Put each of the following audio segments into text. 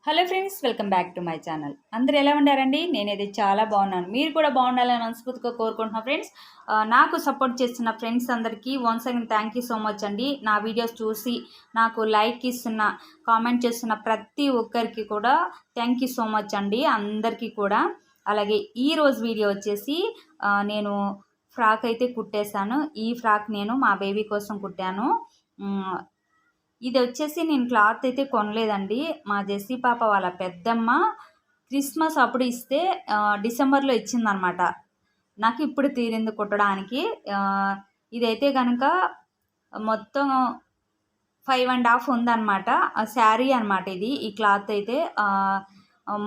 Hello friends, welcome back to my channel. అందరూ ఎలా ఉండారండి? నేనైతే చాలా బాగున్నాను. మీరు కూడా బాగుండాలని మనస్ఫూర్తిగా కోరుకుంటున్నా ఫ్రెండ్స్. నాకు సపోర్ట్ చేస్తున్న ఫ్రెండ్స్ అందరికీ once again thank you so much అండి. నా వీడియోస్ చూసి నాకు లైక్ ఇస్తున్న, కామెంట్ చేస్తున్న ప్రతి ఒక్కరికి కూడా థ్యాంక్ యూ సో మచ్ అండి, అందరికీ కూడా. అలాగే ఈరోజు వీడియో వచ్చేసి నేను ఫ్రాక్ అయితే కుట్టేశాను. ఈ ఫ్రాక్ నేను మా బేబీ కోసం కుట్టాను. ఇది వచ్చేసి నేను క్లాత్ అయితే కొనలేదండి. మా జెస్సీ పాప వాళ్ళ పెద్దమ్మ క్రిస్మస్ అప్పుడు ఇస్తే డిసెంబర్లో ఇచ్చిందనమాట. నాకు ఇప్పుడు తీరింది కుట్టడానికి. ఇదైతే కనుక మొత్తం 5.5 ఉందన్నమాట. శారీ అనమాట ఇది. ఈ క్లాత్ అయితే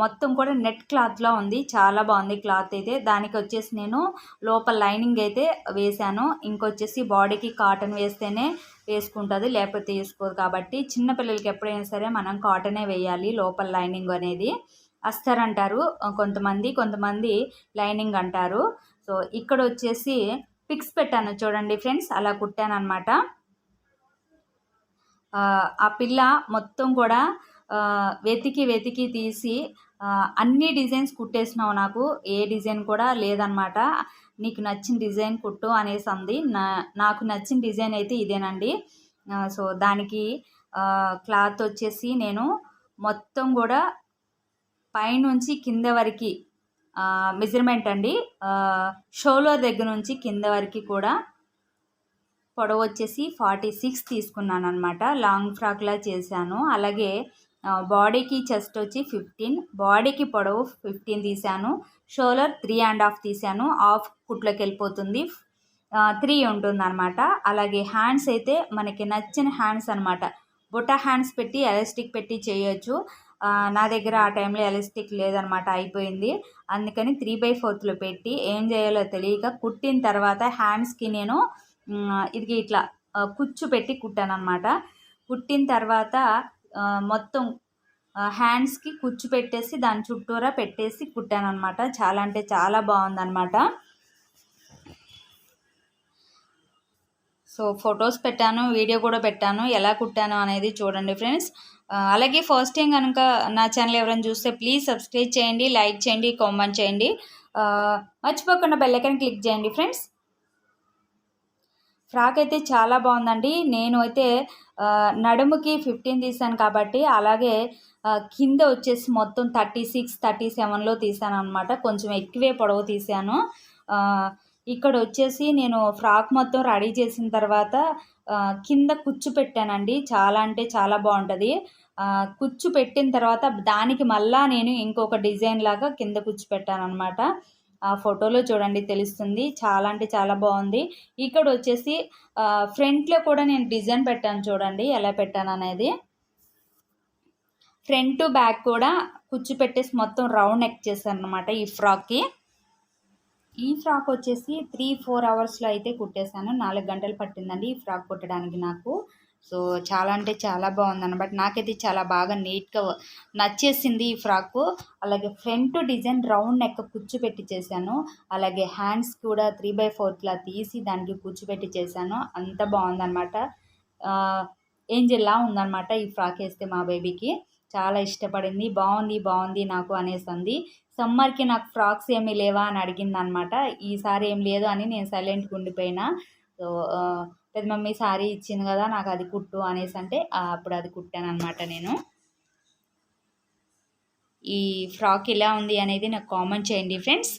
మొత్తం కూడా నెట్ క్లాత్లో ఉంది. చాలా బాగుంది క్లాత్ అయితే. దానికి వచ్చేసి నేను లోపల లైనింగ్ అయితే వేశాను. ఇంకొచ్చేసి బాడీకి కాటన్ వేస్తేనే వేసుకుంటుంది, లేకపోతే వేసుకోదు. కాబట్టి చిన్నపిల్లలకి ఎప్పుడైనా సరే మనం కాటనే వేయాలి లోపల లైనింగ్ అనేది. అస్తర్ అంటారు కొంతమంది లైనింగ్ అంటారు. సో ఇక్కడ వచ్చేసి పిక్స్ పెట్టాను చూడండి ఫ్రెండ్స్, అలా కుట్టాను అనమాట. ఆ పిల్ల మొత్తం కూడా వెతికి తీసి అన్ని డిజైన్స్ కుట్టేసినావు, నాకు ఏ డిజైన్ కూడా లేదనమాట. నీకు నచ్చిన డిజైన్ కుట్టు అనేసి అంది. నాకు నచ్చిన డిజైన్ అయితే ఇదేనండి. సో దానికి క్లాత్ వచ్చేసి నేను మొత్తం కూడా పైనుంచి కింద వరకు మెజర్మెంట్ అండి. షోల్డర్ దగ్గర నుంచి కింద వరకు కూడా పొడవు వచ్చేసి 46 తీసుకున్నాను అనమాట. లాంగ్ ఫ్రాక్లా చేశాను. అలాగే బాడీకి చెస్ట్ వచ్చి 15, బాడీకి పొడవు 15 తీశాను. షోల్డర్ 3.5 తీశాను. హాఫ్ కుట్లోకి వెళ్ళిపోతుంది, 3 ఉంటుంది అనమాట. అలాగే హ్యాండ్స్ అయితే మనకి నచ్చిన హ్యాండ్స్ అనమాట. బుట్ట హ్యాండ్స్ పెట్టి ఎలాస్టిక్ పెట్టి చేయొచ్చు. నా దగ్గర ఆ టైంలో ఎలాస్టిక్ లేదనమాట, అయిపోయింది. అందుకని 3/4 పెట్టి ఏం చేయాలో తెలియక కుట్టిన తర్వాత హ్యాండ్స్కి నేను ఇది ఇట్లా కుచ్చు పెట్టి కుట్టాను అనమాట. కుట్టిన తర్వాత మొత్తం హ్యాండ్స్కి కుచ్చు పెట్టేసి దాని చుట్టూరా పెట్టేసి కుట్టాను అనమాట. చాలా అంటే చాలా బాగుందన్నమాట. సో ఫొటోస్ పెట్టాను, వీడియో కూడా పెట్టాను, ఎలా కుట్టాను అనేది చూడండి ఫ్రెండ్స్. అలాగే ఫస్ట్ టైం కనుక నా ఛానల్ ఎవరైనా చూస్తే ప్లీజ్ సబ్స్క్రైబ్ చేయండి, లైక్ చేయండి, కామెంట్ చేయండి. మర్చిపోకుండా బెల్ ఐకాన్ క్లిక్ చేయండి ఫ్రెండ్స్. ఫ్రాక్ అయితే చాలా బాగుందండి. నేను అయితే నడుముకి 15 తీసాను కాబట్టి, అలాగే కింద వచ్చేసి మొత్తం 36, 37లో తీసాను అనమాట. కొంచెం ఎక్కువే పొడవు తీసాను. ఇక్కడ వచ్చేసి నేను ఫ్రాక్ మొత్తం రెడీ చేసిన తర్వాత కింద కుచ్చు పెట్టానండి. చాలా అంటే చాలా బాగుంటుంది. కుచ్చు పెట్టిన తర్వాత దానికి మళ్ళా నేను ఇంకొక డిజైన్ లాగా కింద కుచ్చు పెట్టాను అనమాట. ఆ ఫోటోలో చూడండి తెలుస్తుంది. చాలా అంటే చాలా బాగుంది. ఇక్కడ వచ్చేసి ఫ్రంట్లో కూడా నేను డిజైన్ పెట్టాను చూడండి, ఎలా పెట్టాను అనేది. ఫ్రంట్ బ్యాక్ కూడా కుచ్చు పెట్టేసి మొత్తం రౌండ్ నెక్ చేశాను అనమాట ఈ ఫ్రాక్కి. ఈ ఫ్రాక్ వచ్చేసి 3-4 అవర్స్లో అయితే కుట్టేశాను. 4 గంటలు పట్టిందండి ఈ ఫ్రాక్ కుట్టడానికి నాకు. సో చాలా అంటే చాలా బాగుందన్నమాట. నాకైతే చాలా బాగా నీట్గా నచ్చేసింది ఈ ఫ్రాకు. అలాగే ఫ్రంట్ డిజైన్ రౌండ్ నెక్ కుచ్చు పెట్టి చేశాను. అలాగే హ్యాండ్స్ కూడా 3/4 తీసి దానికి కుచ్చు పెట్టి చేశాను. అంత బాగుందన్నమాట. ఏంజెల్లా ఉందన్నమాట ఈ ఫ్రాక్ వేస్తే మా బేబీకి. చాలా ఇష్టపడింది. బాగుంది నాకు అనేసి అంది. సమ్మర్కి నాకు ఫ్రాక్స్ ఏమీ లేవా అని అడిగింది అనమాట. ఈసారి ఏం లేదు అని నేను సైలెంట్గా ఉండిపోయినా. సో పెద్ద మమ్మీ సారీ ఇచ్చింది కదా నాకు, అది కుట్టు అనేసి అంటే అప్పుడు అది కుట్టాను అనమాట నేను. ఈ ఫ్రాక్ ఎలా ఉంది అనేది నాకు కామెంట్ చేయండి ఫ్రెండ్స్.